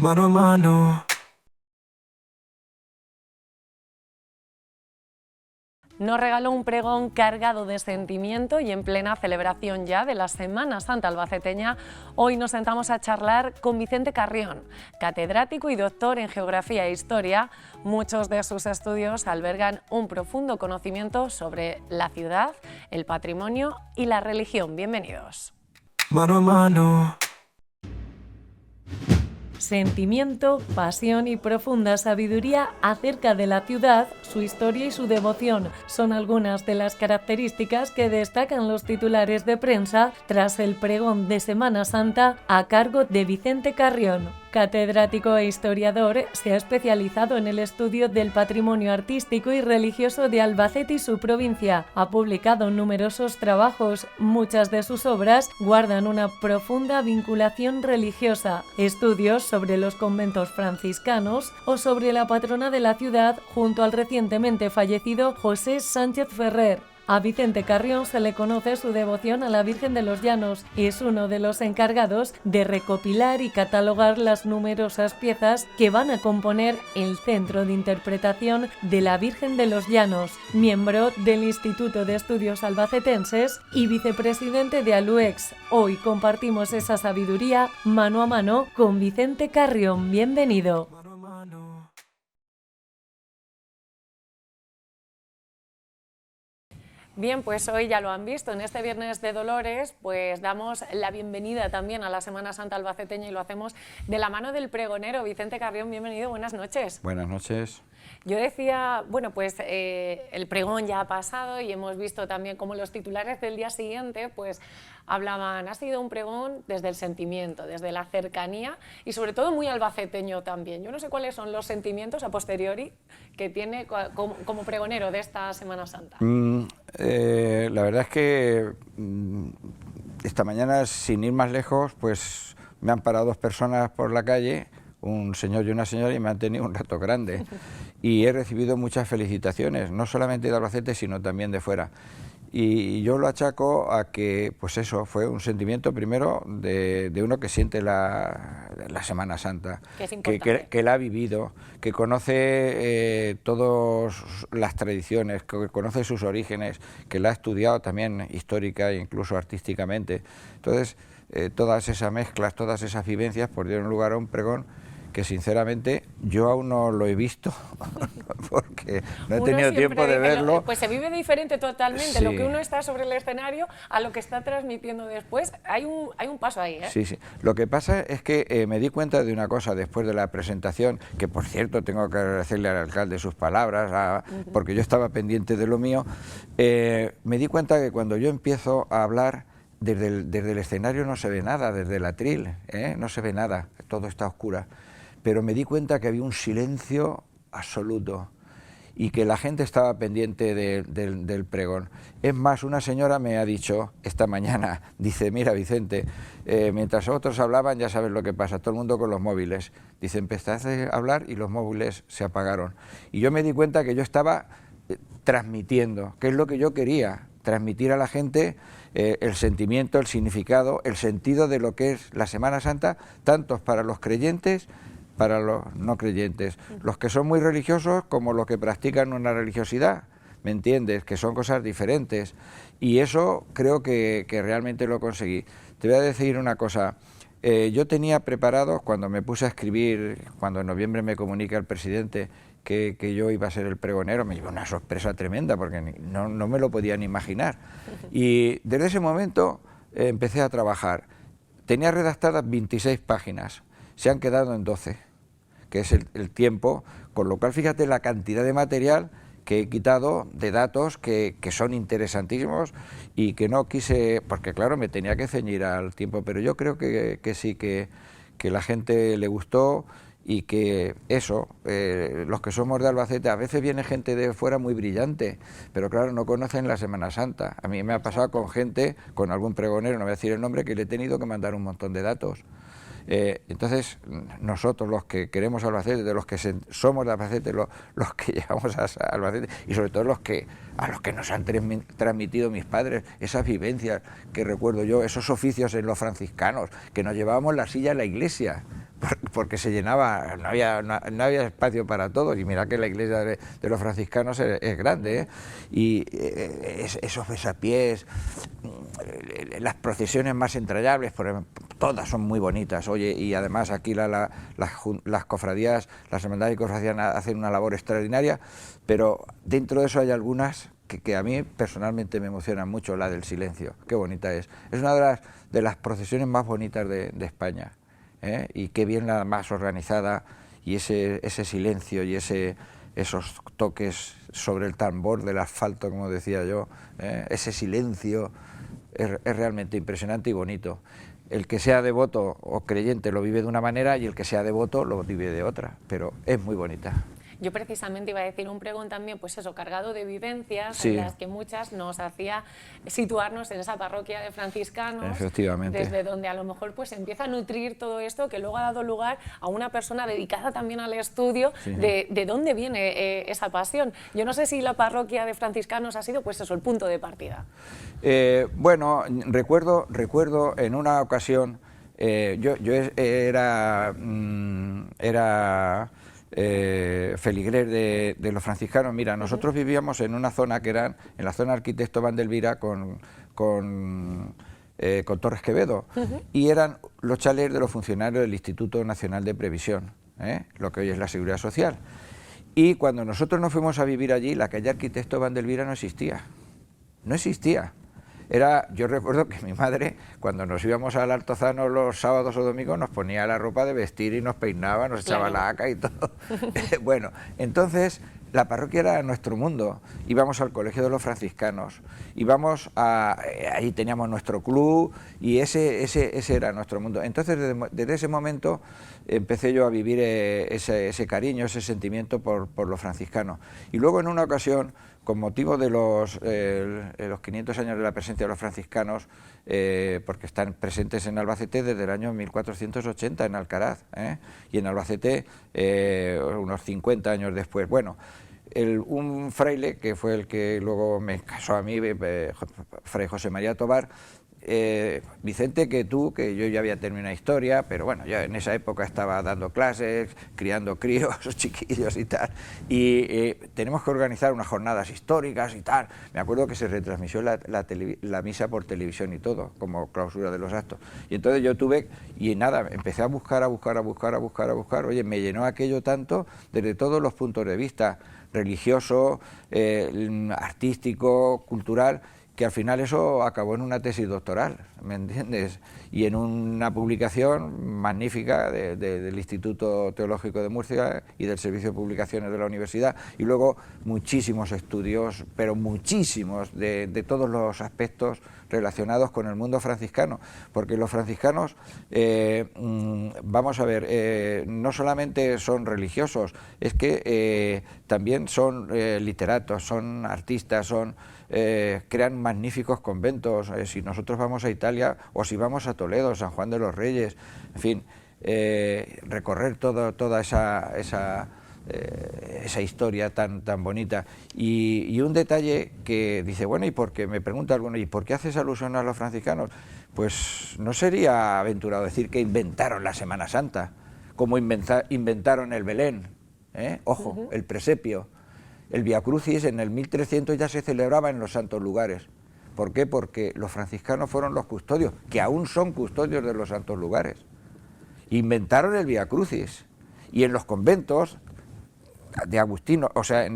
Mano a mano. Nos regaló un pregón cargado de sentimiento y en plena celebración ya de la Semana Santa albaceteña. Hoy nos sentamos a charlar con Vicente Carrión, catedrático y doctor en Geografía e Historia. Muchos de sus estudios albergan un profundo conocimiento sobre la ciudad, el patrimonio y la religión. Bienvenidos. Mano a mano. Sentimiento, pasión y profunda sabiduría acerca de la ciudad, su historia y su devoción son algunas de las características que destacan los titulares de prensa tras el pregón de Semana Santa a cargo de Vicente Carrión. Catedrático e historiador, se ha especializado en el estudio del patrimonio artístico y religioso de Albacete y su provincia. Ha publicado numerosos trabajos. Muchas de sus obras guardan una profunda vinculación religiosa. Estudios sobre los conventos franciscanos o sobre la patrona de la ciudad junto al recientemente fallecido José Sánchez Ferrer. A Vicente Carrión se le conoce su devoción a la Virgen de los Llanos y es uno de los encargados de recopilar y catalogar las numerosas piezas que van a componer el Centro de Interpretación de la Virgen de los Llanos, miembro del Instituto de Estudios Albacetenses y vicepresidente de ALUEX. Hoy compartimos esa sabiduría mano a mano con Vicente Carrión. Bienvenido. Mano a mano. Bien, pues hoy ya lo han visto, en este Viernes de Dolores pues damos la bienvenida también a la Semana Santa albaceteña y lo hacemos de la mano del pregonero Vicente Carrión. Bienvenido, buenas noches. Buenas noches. Yo decía, bueno, pues el pregón ya ha pasado y hemos visto también cómo los titulares del día siguiente pues hablaban, ha sido un pregón desde el sentimiento, desde la cercanía y sobre todo muy albaceteño también. Yo no sé cuáles son los sentimientos a posteriori que tiene como pregonero de esta Semana Santa. La verdad es que esta mañana, sin ir más lejos, pues me han parado dos personas por la calle, un señor y una señora, y me han tenido un rato grande. Y he recibido muchas felicitaciones, no solamente de Albacete, sino también de fuera. Y yo lo achaco a que, pues eso, fue un sentimiento primero de uno que siente la Semana Santa, que la ha vivido, que conoce todas las tradiciones, que conoce sus orígenes, que la ha estudiado también histórica e incluso artísticamente. Entonces, todas esas mezclas, todas esas vivencias, pues dieron lugar a un pregón que sinceramente yo aún no lo he visto porque no he tenido tiempo de verlo. Pues se vive diferente totalmente, sí. Lo que uno está sobre el escenario a lo que está transmitiendo después, hay un paso ahí, ¿eh? Sí, sí. Lo que pasa es que me di cuenta de una cosa después de la presentación, que por cierto tengo que agradecerle al alcalde sus palabras, porque yo estaba pendiente de lo mío. Me di cuenta que cuando yo empiezo a hablar, desde el escenario no se ve nada, desde el atril, no se ve nada, todo está oscuro. Pero me di cuenta que había un silencio absoluto y que la gente estaba pendiente del pregón. Es más, una señora me ha dicho esta mañana, dice, mira Vicente, mientras otros hablaban ya sabes lo que pasa, todo el mundo con los móviles. Dice, empezaste a hablar y los móviles se apagaron. Y yo me di cuenta que yo estaba transmitiendo, que es lo que yo quería, transmitir a la gente el sentimiento, el significado, el sentido de lo que es la Semana Santa, tanto para los creyentes, para los no creyentes, los que son muy religiosos como los que practican una religiosidad, ¿me entiendes? Que son cosas diferentes y eso creo que realmente lo conseguí. Te voy a decir una cosa, yo tenía preparado, cuando me puse a escribir, cuando en noviembre me comunica el presidente que yo iba a ser el pregonero, me llevó una sorpresa tremenda porque no me lo podía ni imaginar y desde ese momento empecé a trabajar. Tenía redactadas 26 páginas, se han quedado en 12, que es el tiempo, con lo cual fíjate la cantidad de material que he quitado de datos que son interesantísimos y que no quise, porque claro, me tenía que ceñir al tiempo, pero yo creo que sí, que la gente le gustó y que eso, los que somos de Albacete, a veces viene gente de fuera muy brillante, pero claro, no conocen la Semana Santa. A mí me ha pasado con gente, con algún pregonero, no voy a decir el nombre, que le he tenido que mandar un montón de datos. Entonces, nosotros los que queremos Albacete, de los que somos de Albacete, los que llevamos a Albacete, y sobre todo a los que nos han transmitido mis padres, esas vivencias que recuerdo yo, esos oficios en los franciscanos, que nos llevábamos la silla a la iglesia, porque se llenaba, no había espacio para todos, y mira que la iglesia de los franciscanos es grande, ¿eh? Y esos besapiés, las procesiones más entrañables, todas son muy bonitas, oye, y además aquí las cofradías, las hermandades y cofradías hacen una labor extraordinaria, pero dentro de eso hay algunas que a mí personalmente me emocionan mucho, la del silencio, qué bonita es una de las procesiones más bonitas de España. Y qué bien la más organizada, y ese silencio y esos toques sobre el tambor del asfalto, como decía yo, ese silencio es realmente impresionante y bonito. El que sea devoto o creyente lo vive de una manera y el que sea devoto lo vive de otra, pero es muy bonita. Yo precisamente iba a decir un pregón también, pues eso, cargado de vivencias, sí, en las que muchas nos hacía situarnos en esa parroquia de franciscanos, efectivamente, desde donde a lo mejor pues empieza a nutrir todo esto, que luego ha dado lugar a una persona dedicada también al estudio, sí, de dónde viene esa pasión. Yo no sé si la parroquia de franciscanos ha sido pues eso, el punto de partida. Bueno, recuerdo en una ocasión, yo era feligres de los franciscanos. Mira, nosotros vivíamos en una zona que eran, en la zona Arquitecto Vandelvira con Torres Quevedo, y eran los chalés de los funcionarios del Instituto Nacional de Previsión, lo que hoy es la Seguridad Social. Y cuando nosotros nos fuimos a vivir allí, la calle Arquitecto Vandelvira no existía. Yo recuerdo que mi madre, cuando nos íbamos al Altozano los sábados o domingos, nos ponía la ropa de vestir y nos peinaba, nos echaba la laca y todo. Bueno, entonces la parroquia era nuestro mundo. Íbamos al colegio de los franciscanos, ahí teníamos nuestro club, y ese era nuestro mundo. Entonces desde ese momento empecé yo a vivir ese cariño, ese sentimiento por los franciscanos. Y luego en una ocasión, con motivo de los 500 años de la presencia de los franciscanos, porque están presentes en Albacete desde el año 1480 en Alcaraz, y en Albacete unos 50 años después. Bueno, un fraile, que fue el que luego me casó a mí, Fray José María Tobar, Vicente, que yo ya había terminado historia, pero bueno, yo en esa época estaba dando clases, criando críos, chiquillos y tal, y tenemos que organizar unas jornadas históricas y tal. Me acuerdo que se retransmitió la misa por televisión y todo, como clausura de los actos. Y entonces yo empecé a buscar, oye, me llenó aquello tanto desde todos los puntos de vista, religioso, artístico, cultural, que al final eso acabó en una tesis doctoral, ¿me entiendes? Y en una publicación magnífica del Instituto Teológico de Murcia y del Servicio de Publicaciones de la Universidad, y luego muchísimos estudios, pero muchísimos, de todos los aspectos relacionados con el mundo franciscano, porque los franciscanos, vamos a ver, no solamente son religiosos, es que también son literatos, son artistas, crean magníficos conventos. Si nosotros vamos a Italia, o si vamos a Toledo, San Juan de los Reyes, en fin, recorrer toda esa historia tan bonita. Y un detalle que dice, bueno, y porque me pregunta alguno, ¿y por qué haces alusión a los franciscanos? Pues no sería aventurado decir que inventaron la Semana Santa, como inventaron el Belén, ojo, el presepio. El Vía Crucis en el 1300 ya se celebraba en los santos lugares. ¿Por qué? Porque los franciscanos fueron los custodios, que aún son custodios de los santos lugares. Inventaron el Vía Crucis, y en los conventos de agustinos, o sea,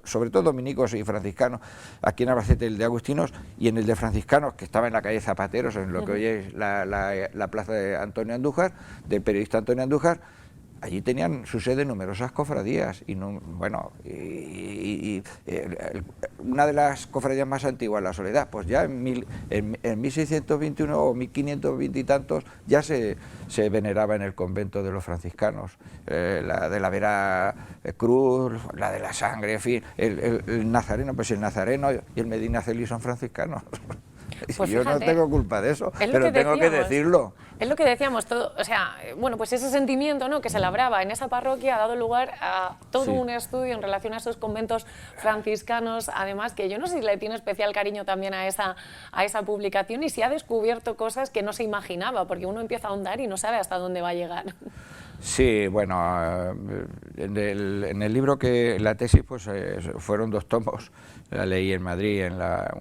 sobre todo dominicos y franciscanos, aquí en Albacete el de agustinos, y en el de franciscanos, que estaba en la calle Zapateros, en lo que hoy es la plaza de Antonio Andújar, del periodista Antonio Andújar. Allí tenían su sede numerosas cofradías, y una de las cofradías más antiguas, la Soledad, pues ya en 1621 o 1520 y tantos ya se veneraba en el convento de los franciscanos, la de la Vera Cruz, la de la Sangre, en fin, el Nazareno, pues el Nazareno y el Medina Celi son franciscanos. Pues yo no fíjate, tengo culpa de eso, es lo pero que tengo que decíamos. decirlo. Es lo que decíamos, todo, o sea, bueno, pues ese sentimiento, ¿no?, que se labraba en esa parroquia ha dado lugar a todo Sí. un estudio en relación a esos conventos franciscanos, además que yo no sé si le tiene especial cariño también a esa publicación y si ha descubierto cosas que no se imaginaba, porque uno empieza a ahondar y no sabe hasta dónde va a llegar. Sí, bueno, en el libro que la tesis pues fueron 2 tomos, la leí en Madrid, en la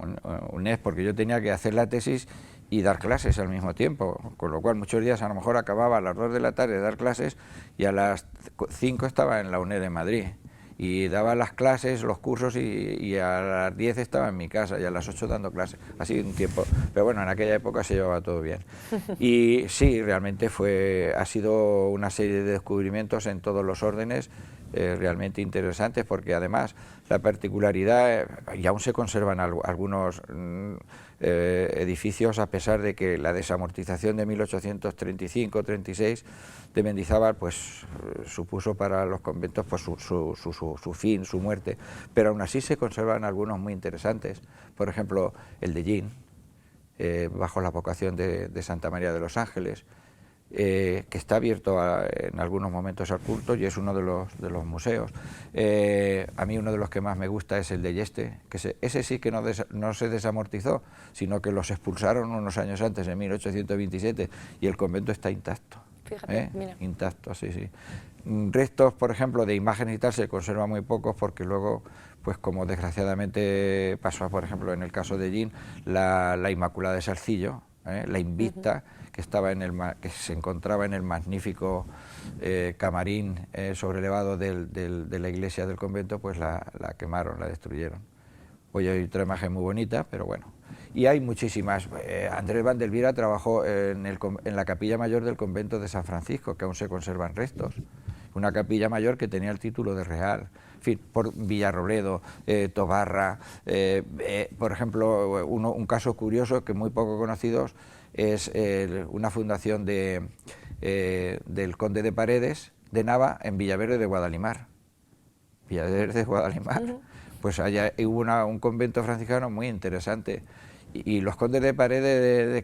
UNED, porque yo tenía que hacer la tesis y dar clases al mismo tiempo, con lo cual muchos días a lo mejor acababa a las 2 de la tarde de dar clases y a las 5 estaba en la UNED de Madrid. Y daba las clases, los cursos y a las 10 estaba en mi casa y a las 8 dando clases, así un tiempo, pero bueno, en aquella época se llevaba todo bien. Y sí, realmente ha sido una serie de descubrimientos en todos los órdenes, realmente interesantes, porque además la particularidad, y aún se conservan algunos edificios, a pesar de que la desamortización de 1835-36 de Mendizábal pues supuso para los conventos pues su fin, su muerte, pero aún así se conservan algunos muy interesantes, por ejemplo el de Jean, bajo la vocación de Santa María de los Ángeles, que está abierto en algunos momentos al culto y es uno de los museos. A mí uno de los que más me gusta es el de Yeste, que ese sí que no se desamortizó, sino que los expulsaron unos años antes, en 1827, y el convento está intacto. Fíjate, mira. Intacto, sí, sí. Restos, por ejemplo, de imágenes y tal se conservan muy pocos porque luego, pues como desgraciadamente pasó, por ejemplo, en el caso de Jean, la Inmaculada de Salcillo, la Invicta, que se encontraba en el magnífico camarín sobrelevado de la iglesia del convento, pues la quemaron, la destruyeron. Hoy hay otra imagen muy bonita, pero bueno. Y hay muchísimas. Andrés Van der Viera trabajó en la capilla mayor del convento de San Francisco, que aún se conservan restos. Una capilla mayor que tenía el título de real. En fin, por Villarrobledo, Tobarra, por ejemplo, un caso curioso que muy poco conocidos es una fundación del conde de Paredes de Nava en Villaverde de Guadalimar. Villaverde de Guadalimar. Pues allá hubo un convento franciscano muy interesante. Y los condes de Paredes,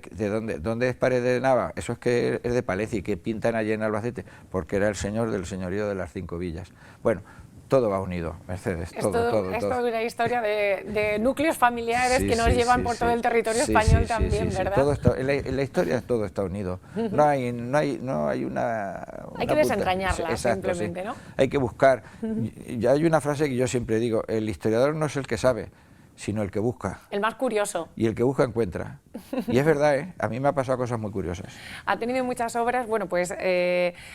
¿dónde es Paredes de Nava? Eso es que es de Paleci, que pintan allí en Albacete, porque era el señor del señorío de las 5 villas. Bueno, todo va unido, Mercedes, todo. Es toda una historia de núcleos familiares Sí, que nos sí, llevan sí, por sí. todo el territorio Sí, español sí, también, sí, ¿verdad? Todo en la historia todo está unido. No hay una Hay que desentrañarla, exacto, simplemente, sí. ¿no? Hay que buscar. Y hay una frase que yo siempre digo: el historiador no es el que sabe, sino el que busca. El más curioso. Y el que busca encuentra. Y es verdad, ¿eh? A mí me ha pasado cosas muy curiosas. Ha tenido muchas obras, bueno, pues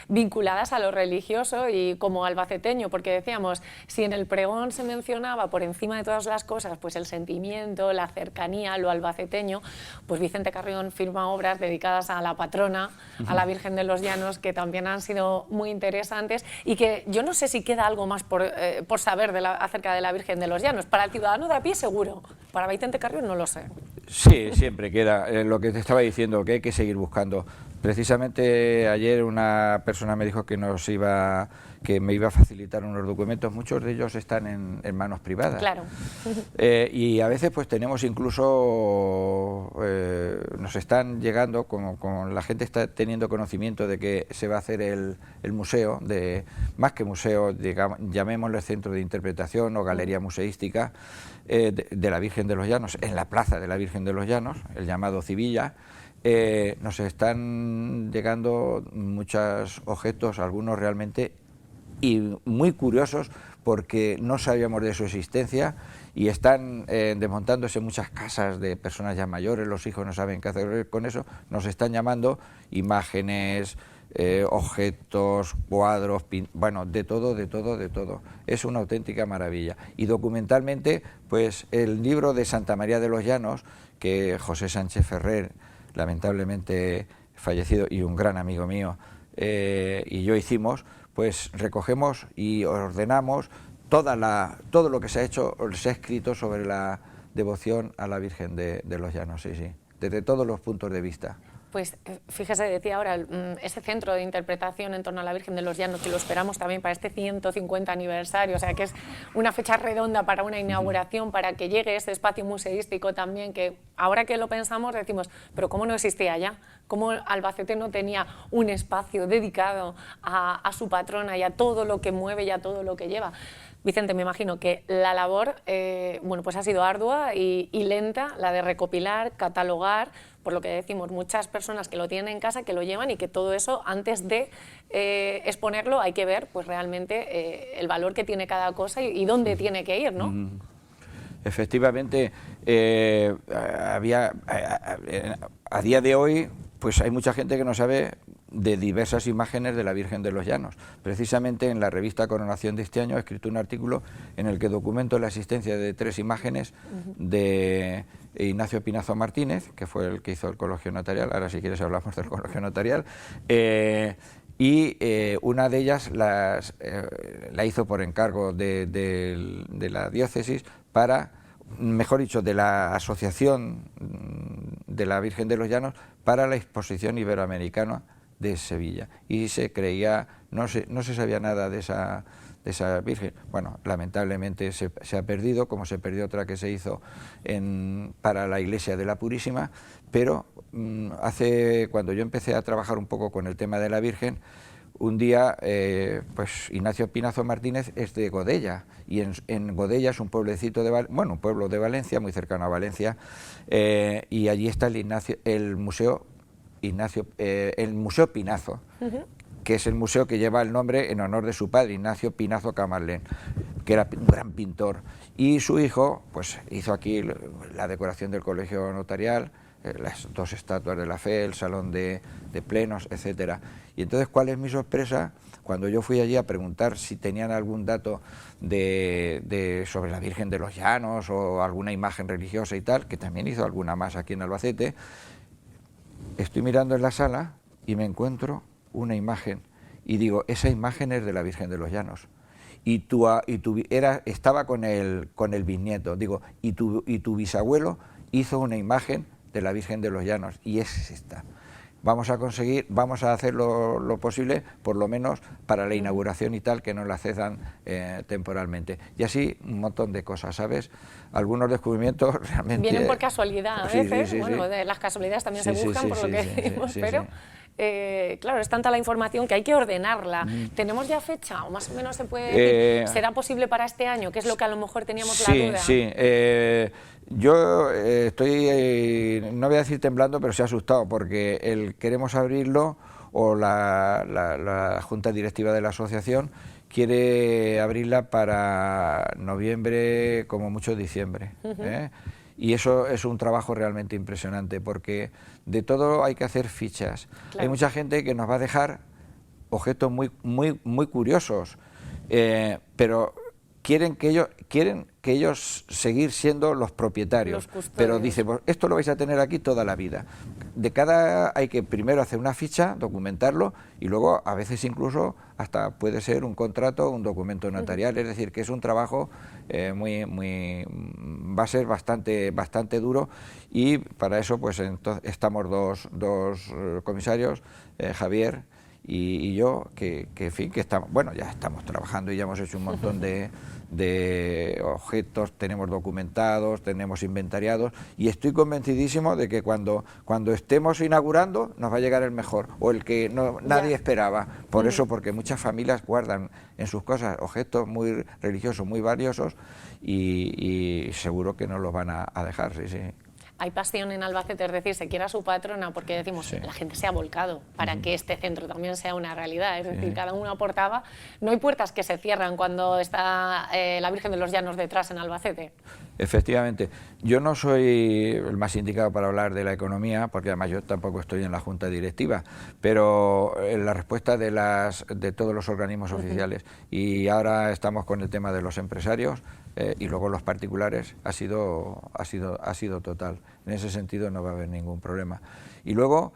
vinculadas a lo religioso y como albaceteño, porque decíamos, si en el pregón se mencionaba por encima de todas las cosas, pues el sentimiento, la cercanía, lo albaceteño, pues Vicente Carrión firma obras dedicadas a la patrona, a la Virgen de los Llanos, que también han sido muy interesantes y que yo no sé si queda algo más por saber acerca de la Virgen de los Llanos. Para el ciudadano de a pie seguro, para Vicente Carrión no lo sé. Sí, siempre queda lo que te estaba diciendo, que hay que seguir buscando. Precisamente ayer una persona me dijo que me iba a facilitar unos documentos, muchos de ellos están en manos privadas. Claro. Y a veces pues tenemos incluso, nos están llegando, como la gente está teniendo conocimiento de que se va a hacer el museo, más que museo, digamos, llamémosle centro de interpretación o galería museística, de la Virgen de los Llanos, en la plaza de la Virgen de los Llanos, el llamado Civilla. Nos están llegando muchos objetos, algunos realmente y muy curiosos, porque no sabíamos de su existencia y están desmontándose muchas casas de personas ya mayores, los hijos no saben qué hacer con eso, nos están llamando imágenes, objetos, cuadros, bueno, de todo. Es una auténtica maravilla. Y documentalmente, pues el libro de Santa María de los Llanos, que José Sánchez Ferrer, lamentablemente fallecido y un gran amigo mío, y yo hicimos, pues recogemos y ordenamos todo lo que se ha hecho, se ha escrito sobre la devoción a la Virgen de los Llanos, sí, desde todos los puntos de vista. Pues fíjese, decía ahora, ese centro de interpretación en torno a la Virgen de los Llanos, que lo esperamos también para este 150 aniversario, o sea que es una fecha redonda para una inauguración, para que llegue ese espacio museístico también, que ahora que lo pensamos decimos, pero ¿cómo no existía ya? ¿Cómo Albacete no tenía un espacio dedicado a su patrona y a todo lo que mueve y a todo lo que lleva? Vicente, me imagino que la labor bueno, pues ha sido ardua y lenta, la de recopilar, catalogar, por lo que decimos, muchas personas que lo tienen en casa, que lo llevan y que todo eso, antes de exponerlo, hay que ver pues realmente el valor que tiene cada cosa y dónde tiene que ir, ¿no? Efectivamente, a día de hoy, pues hay mucha gente que no sabe de diversas imágenes de la Virgen de los Llanos. Precisamente en la revista Coronación de este año he escrito un artículo en el que documento la existencia de 3 imágenes de Ignacio Pinazo Martínez, que fue el que hizo el colegio notarial, ahora si quieres hablamos del colegio notarial, y una de ellas la hizo por encargo de la diócesis para, mejor dicho, de la Asociación de la Virgen de los Llanos para la Exposición Iberoamericana de Sevilla, y se creía, no se sabía nada de esa Virgen. Bueno, lamentablemente se ha perdido, como se perdió otra que se hizo para la iglesia de la Purísima, pero cuando yo empecé a trabajar un poco con el tema de la Virgen, un día, pues Ignacio Pinazo Martínez es de Godella, y en Godella es un pueblecito un pueblo de Valencia, muy cercano a Valencia, y allí está el Museo Pinazo, que es el museo que lleva el nombre en honor de su padre, Ignacio Pinazo Camarlén, que era un gran pintor, y su hijo pues hizo aquí la decoración del colegio notarial, las 2 estatuas de la fe, el salón de plenos, etcétera. Y entonces, ¿cuál es mi sorpresa? Cuando yo fui allí a preguntar si tenían algún dato sobre la Virgen de los Llanos o alguna imagen religiosa y tal, que también hizo alguna más aquí en Albacete, estoy mirando en la sala y me encuentro una imagen y digo, esa imagen es de la Virgen de los Llanos. Estaba con el bisnieto, digo, y tu bisabuelo hizo una imagen de la Virgen de los Llanos, y es esta. Vamos a hacer lo posible, por lo menos para la inauguración y tal, que nos la cedan temporalmente. Y así un montón de cosas, ¿sabes? Algunos descubrimientos realmente... Vienen por casualidad a veces, sí, bueno, sí. Las casualidades también Sí, se buscan, sí, por sí, lo que sí, decimos, sí, pero... sí. Claro, es tanta la información que hay que ordenarla. ¿Tenemos ya fecha? ¿O más o menos se puede decir? ¿Será posible para este año? Que es lo que a lo mejor teníamos la duda. Sí. Yo estoy, no voy a decir temblando, pero sí asustado, porque queremos abrirlo, o la Junta Directiva de la Asociación quiere abrirla para noviembre, como mucho diciembre. Y eso es un trabajo realmente impresionante, porque de todo hay que hacer fichas. Claro. Hay mucha gente que nos va a dejar objetos muy curiosos, pero quieren que ellos seguir siendo los propietarios, pero dice, pues esto lo vais a tener aquí toda la vida. Hay que primero hacer una ficha, documentarlo, y luego a veces incluso hasta puede ser un contrato, un documento notarial, es decir, que es un trabajo va a ser bastante duro, y para eso pues estamos dos comisarios, Javier y yo, que en fin, que estamos, bueno, ya estamos trabajando y ya hemos hecho un montón de objetos, tenemos documentados, tenemos inventariados, y estoy convencidísimo de que cuando estemos inaugurando nos va a llegar el mejor, o el que nadie esperaba. Por eso, porque muchas familias guardan en sus cosas objetos muy religiosos, muy valiosos, y seguro que no los van a dejar, sí. Hay pasión en Albacete, es decir, se quiere a su patrona, porque decimos, la gente se ha volcado para que este centro también sea una realidad, es decir, cada uno aportaba. No hay puertas que se cierran cuando está la Virgen de los Llanos detrás en Albacete. Efectivamente, yo no soy el más indicado para hablar de la economía, porque además yo tampoco estoy en la Junta Directiva, pero la respuesta de todos los organismos oficiales, y ahora estamos con el tema de los empresarios, y luego los particulares, ha sido total. En ese sentido no va a haber ningún problema. Y luego,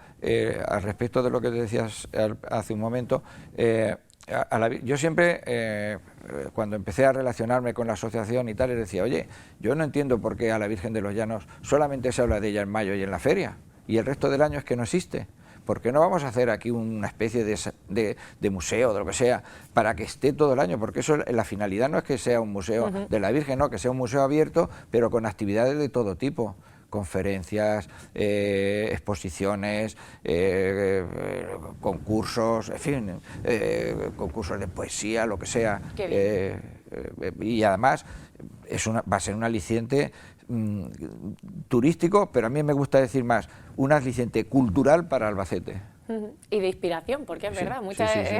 al respecto de lo que te decías hace un momento, yo siempre, cuando empecé a relacionarme con la asociación y tal, les decía, oye, yo no entiendo por qué a la Virgen de los Llanos solamente se habla de ella en mayo y en la feria. y el resto del año es que no existe. ¿Por qué no vamos a hacer aquí una especie de museo, de lo que sea, para que esté todo el año? Porque eso, la finalidad no es que sea un museo de la Virgen, no, que sea un museo abierto, pero con actividades de todo tipo. Conferencias, exposiciones, concursos, en fin, concursos de poesía, lo que sea. Y además va a ser un aliciente turístico, pero a mí me gusta decir más, un aliciente cultural para Albacete. Y de inspiración, porque es verdad,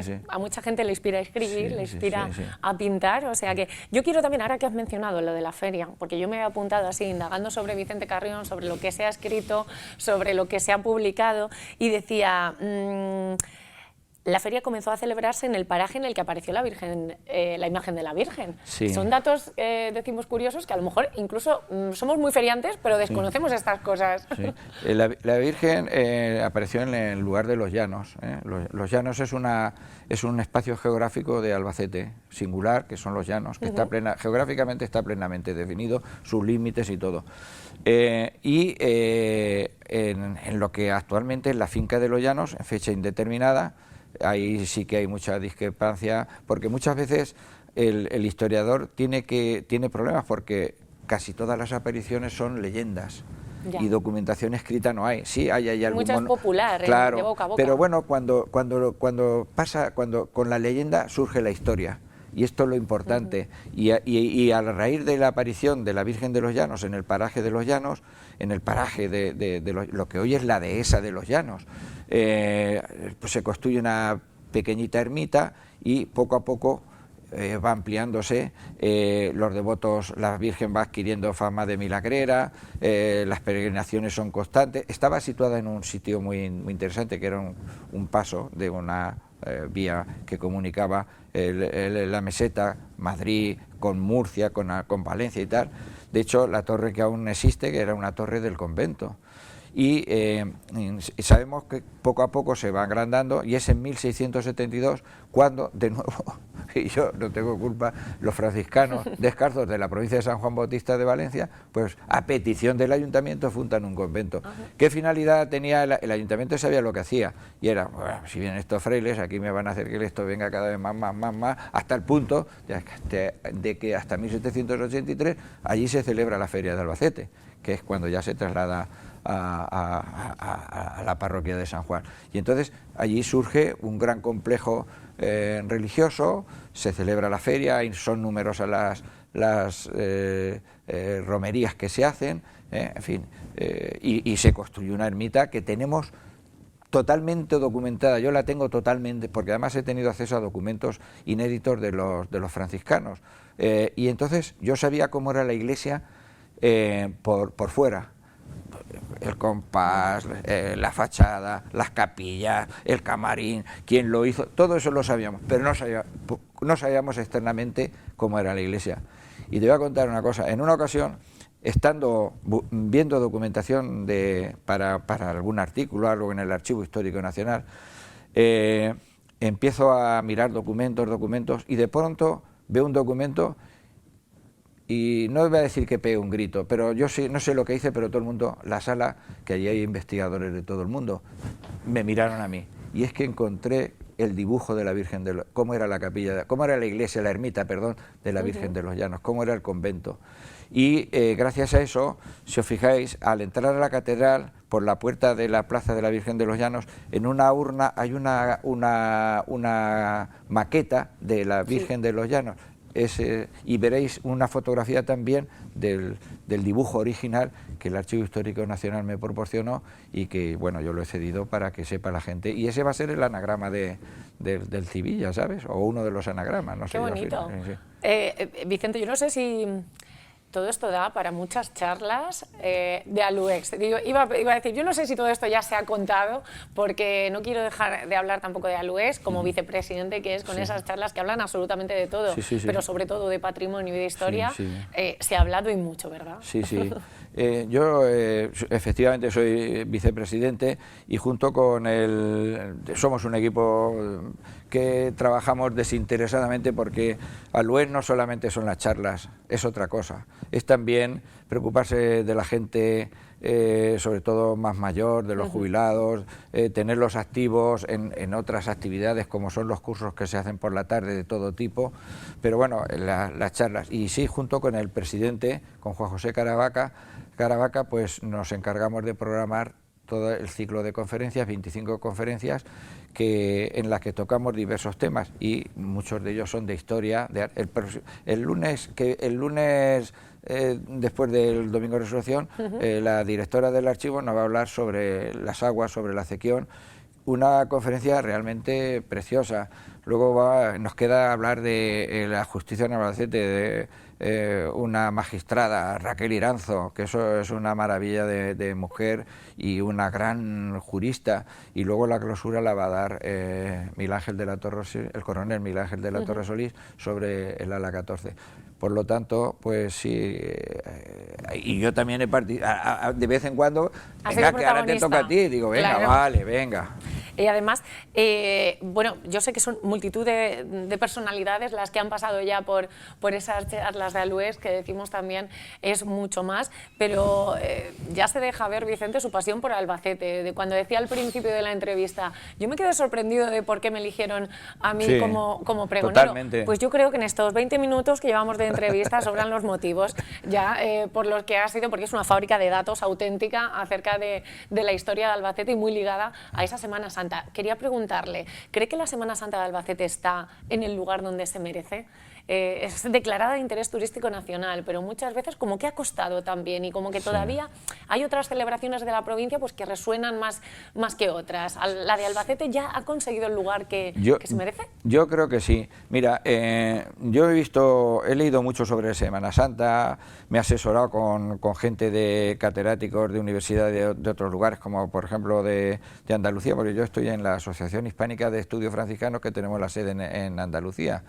sí. a mucha gente le inspira a escribir, le inspira sí. a pintar, o sea que yo quiero también, ahora que has mencionado lo de la feria, porque yo me he apuntado así, indagando sobre Vicente Carrión, sobre lo que se ha escrito, sobre lo que se ha publicado, y decía... la feria comenzó a celebrarse en el paraje en el que apareció la Virgen, la imagen de la Virgen. Sí. Son datos, decimos, curiosos, que a lo mejor incluso somos muy feriantes, pero desconocemos estas cosas. Sí. La Virgen apareció en el lugar de Los Llanos. Los Llanos es un espacio geográfico de Albacete, singular, que son Los Llanos, que geográficamente está plenamente definido, sus límites y todo. En lo que actualmente es la finca de Los Llanos, en fecha indeterminada, ahí sí que hay mucha discrepancia, porque muchas veces el historiador tiene problemas porque casi todas las apariciones son leyendas. Ya. Y documentación escrita no hay. Sí, hay algún muchas popular, claro, de boca a boca. Pero bueno, cuando con la leyenda surge la historia. Y esto es lo importante. Y a la raíz de la aparición de la Virgen de los Llanos en el paraje de los Llanos, en el paraje de lo que hoy es la dehesa de los Llanos, pues se construye una pequeñita ermita y poco a poco va ampliándose, los devotos, la Virgen va adquiriendo fama de milagrera, las peregrinaciones son constantes. Estaba situada en un sitio muy interesante, que era un paso de una vía que comunicaba la meseta Madrid con Murcia, con Valencia y tal. De hecho, la torre que aún existe, que era una torre del convento. Y sabemos que poco a poco se va agrandando, y es en 1672 cuando, de nuevo, y yo no tengo culpa, los franciscanos descalzos de la provincia de San Juan Bautista de Valencia, pues a petición del ayuntamiento fundan un convento. ¿Qué finalidad tenía? El ayuntamiento sabía lo que hacía, y era, bueno, si vienen estos frailes, aquí me van a hacer que esto venga cada vez más, hasta el punto de que hasta 1783 allí se celebra la Feria de Albacete, que es cuando ya se traslada a la parroquia de San Juan. Y entonces allí surge un gran complejo religioso, se celebra la feria y son numerosas las romerías que se hacen, en fin, y se construye una ermita que tenemos totalmente documentada. Yo la tengo totalmente, porque además he tenido acceso a documentos inéditos de los franciscanos, y entonces yo sabía cómo era la iglesia por fuera. El compás, la fachada, las capillas, el camarín, quién lo hizo, todo eso lo sabíamos, pero no sabíamos externamente cómo era la iglesia. Y te voy a contar una cosa. En una ocasión, estando viendo documentación para algún artículo, algo en el Archivo Histórico Nacional, empiezo a mirar documentos, y de pronto veo un documento. Y no voy a decir que pegue un grito, pero yo sí, no sé lo que hice, pero todo el mundo, la sala, que allí hay investigadores de todo el mundo, me miraron a mí. Y es que encontré el dibujo de la Virgen cómo era la capilla, cómo era la iglesia, la ermita, perdón, de la Virgen de los Llanos, cómo era el convento. Y gracias a eso, si os fijáis, al entrar a la catedral, por la puerta de la plaza de la Virgen de los Llanos, en una urna hay una maqueta de la Virgen de los Llanos. Y veréis una fotografía también del dibujo original que el Archivo Histórico Nacional me proporcionó, y que, bueno, yo lo he cedido para que sepa la gente, y ese va a ser el anagrama del Civilla, ¿sabes? O uno de los anagramas, no sé. Qué bonito. Sí. Vicente, yo no sé si todo esto da para muchas charlas de Aluex. Iba a decir, yo no sé si todo esto ya se ha contado, porque no quiero dejar de hablar tampoco de Aluex como vicepresidente, que es con esas charlas que hablan absolutamente de todo, pero sobre todo de patrimonio y de historia. Se ha hablado y mucho, ¿verdad? Sí. Yo efectivamente soy vicepresidente, y junto con somos un equipo que trabajamos desinteresadamente, porque Aluex no solamente son las charlas, es otra cosa. Es también preocuparse de la gente sobre todo más mayor, de los jubilados, tenerlos activos en otras actividades como son los cursos que se hacen por la tarde de todo tipo, pero bueno, las charlas. Y sí, junto con el presidente, con Juan José Caravaca, pues nos encargamos de programar todo el ciclo de conferencias, 25 conferencias, en las que tocamos diversos temas y muchos de ellos son de historia. El lunes, después del Domingo de Resurrección, la directora del archivo nos va a hablar sobre las aguas, sobre la acequión, una conferencia realmente preciosa. Luego nos queda hablar de la justicia en Albacete, de una magistrada, Raquel Iranzo, que eso es una maravilla de mujer y una gran jurista. Y luego la clausura la va a dar Miguel Ángel de la Torre, el coronel Miguel Ángel de la Torre Solís, sobre el ala 14. Por lo tanto, pues sí, y yo también he participado, de vez en cuando, venga, que ahora te toca a ti, digo, venga, claro. Vale, venga. Y además, bueno, yo sé que son multitud de personalidades las que han pasado ya por esas charlas de Alués, que decimos también es mucho más, pero ya se deja ver, Vicente, su pasión por Albacete. De cuando decía al principio de la entrevista, yo me quedé sorprendido de por qué me eligieron a mí sí, como pregonero. Totalmente. Pues yo creo que en estos 20 minutos que llevamos de entrevista sobran los motivos, ya por los que ha sido, porque es una fábrica de datos auténtica acerca de la historia de Albacete y muy ligada a esa Semana Santa. Quería preguntarle, ¿cree que la Semana Santa de Albacete está en el lugar donde se merece? Es declarada de interés turístico nacional, pero muchas veces como que ha costado también y como que todavía hay otras celebraciones de la provincia pues que resuenan más que otras. ¿La de Albacete ya ha conseguido el lugar que se merece? Yo creo que sí. Mira, yo he leído mucho sobre Semana Santa, me he asesorado con gente de catedráticos de universidades de otros lugares, como por ejemplo de Andalucía, porque yo estoy en la Asociación Hispánica de Estudios Franciscanos, que tenemos la sede en Andalucía,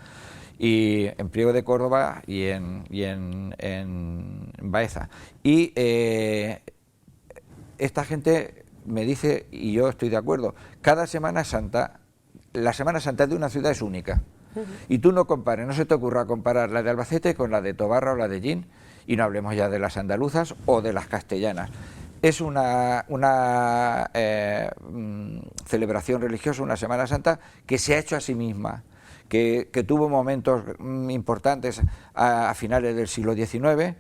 y en Priego de Córdoba y en Baeza. Y esta gente me dice, y yo estoy de acuerdo, cada Semana Santa, la Semana Santa de una ciudad es única. Y tú no compares, no se te ocurra comparar la de Albacete con la de Tobarra o la de Gin, y no hablemos ya de las andaluzas o de las castellanas. Es una celebración religiosa, una Semana Santa que se ha hecho a sí misma, que tuvo momentos importantes a finales del siglo XIX,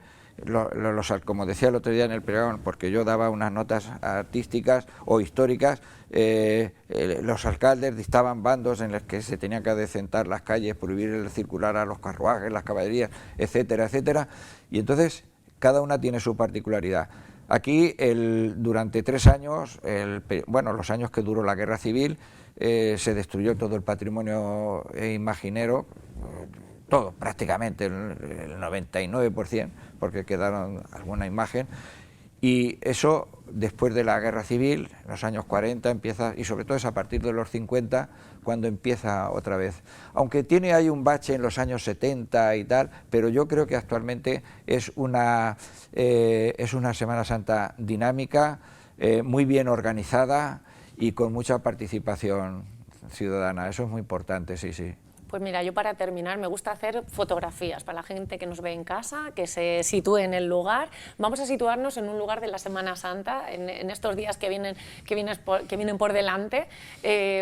como decía el otro día en el pregón, porque yo daba unas notas artísticas o históricas, los alcaldes dictaban bandos en los que se tenían que adecentar las calles, prohibir el circular a los carruajes, las caballerías, etcétera, etcétera, y entonces cada una tiene su particularidad. Aquí, durante 3 años, los años que duró la Guerra Civil, se destruyó todo el patrimonio imaginero, todo, prácticamente, el 99%, porque quedaron alguna imagen, y eso, después de la Guerra Civil, en los años 40, empieza, y sobre todo es a partir de los 50, cuando empieza otra vez. Aunque hay un bache en los años 70 y tal, pero yo creo que actualmente es una Semana Santa dinámica, muy bien organizada y con mucha participación ciudadana. Eso es muy importante, sí, sí. Pues mira, yo para terminar me gusta hacer fotografías para la gente que nos ve en casa, que se sitúe en el lugar. Vamos a situarnos en un lugar de la Semana Santa, en estos días que vienen por delante.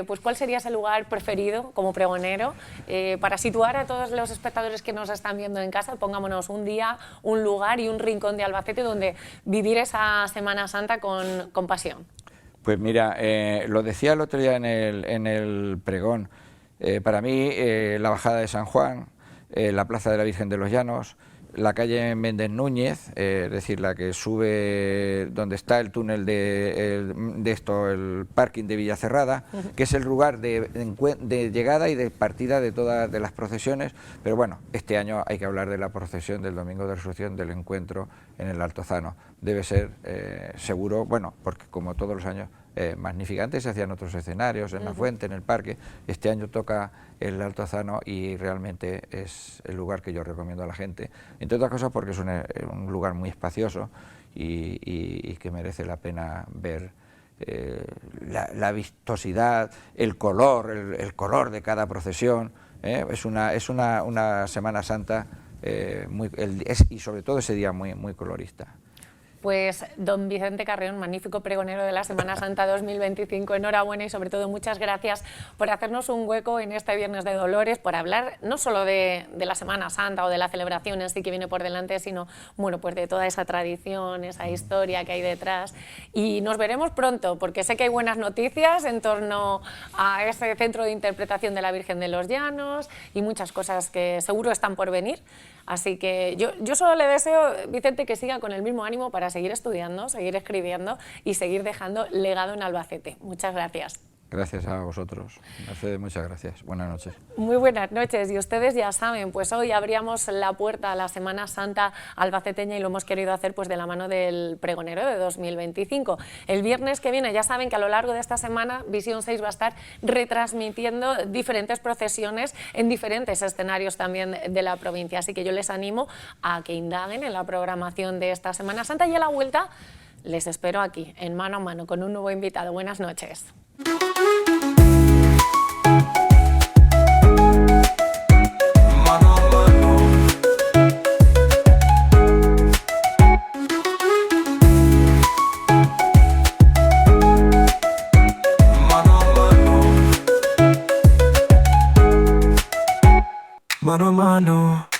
Pues ¿cuál sería ese lugar preferido como pregonero? Para situar a todos los espectadores que nos están viendo en casa, pongámonos un día, un lugar y un rincón de Albacete donde vivir esa Semana Santa con pasión. Pues mira, lo decía el otro día en el pregón. Para mí, la Bajada de San Juan, la Plaza de la Virgen de los Llanos, la calle Méndez Núñez, es decir, la que sube donde está el túnel el parking de Villacerrada, que es el lugar de llegada y de partida de todas las procesiones. Pero bueno, este año hay que hablar de la procesión del Domingo de Resurrección, del encuentro en el Altozano. Debe ser seguro, bueno, porque como todos los años, magnífica. Antes se hacían otros escenarios, en la fuente, en el parque. Este año toca el Altozano y realmente es el lugar que yo recomiendo a la gente, entre otras cosas porque es un lugar muy espacioso y que merece la pena ver la vistosidad, el color de cada procesión. Es una Semana Santa y sobre todo ese día muy colorista. Pues don Vicente Carrión, magnífico pregonero de la Semana Santa 2025, enhorabuena y sobre todo muchas gracias por hacernos un hueco en este Viernes de Dolores, por hablar no solo de la Semana Santa o de la celebración en sí que viene por delante, sino bueno, pues de toda esa tradición, esa historia que hay detrás. Y nos veremos pronto, porque sé que hay buenas noticias en torno a ese centro de interpretación de la Virgen de los Llanos y muchas cosas que seguro están por venir. Así que yo solo le deseo, Vicente, que siga con el mismo ánimo para seguir estudiando, seguir escribiendo y seguir dejando legado en Albacete. Muchas gracias. Gracias a vosotros, Mercedes, muchas gracias. Buenas noches. Muy buenas noches, y ustedes ya saben, pues hoy abríamos la puerta a la Semana Santa albaceteña y lo hemos querido hacer pues de la mano del pregonero de 2025. El viernes que viene ya saben que a lo largo de esta semana Visión 6 va a estar retransmitiendo diferentes procesiones en diferentes escenarios también de la provincia, así que yo les animo a que indaguen en la programación de esta Semana Santa y a la vuelta les espero aquí, en Mano a Mano, con un nuevo invitado. Buenas noches. Mano a mano. Mano a mano. Mano a mano.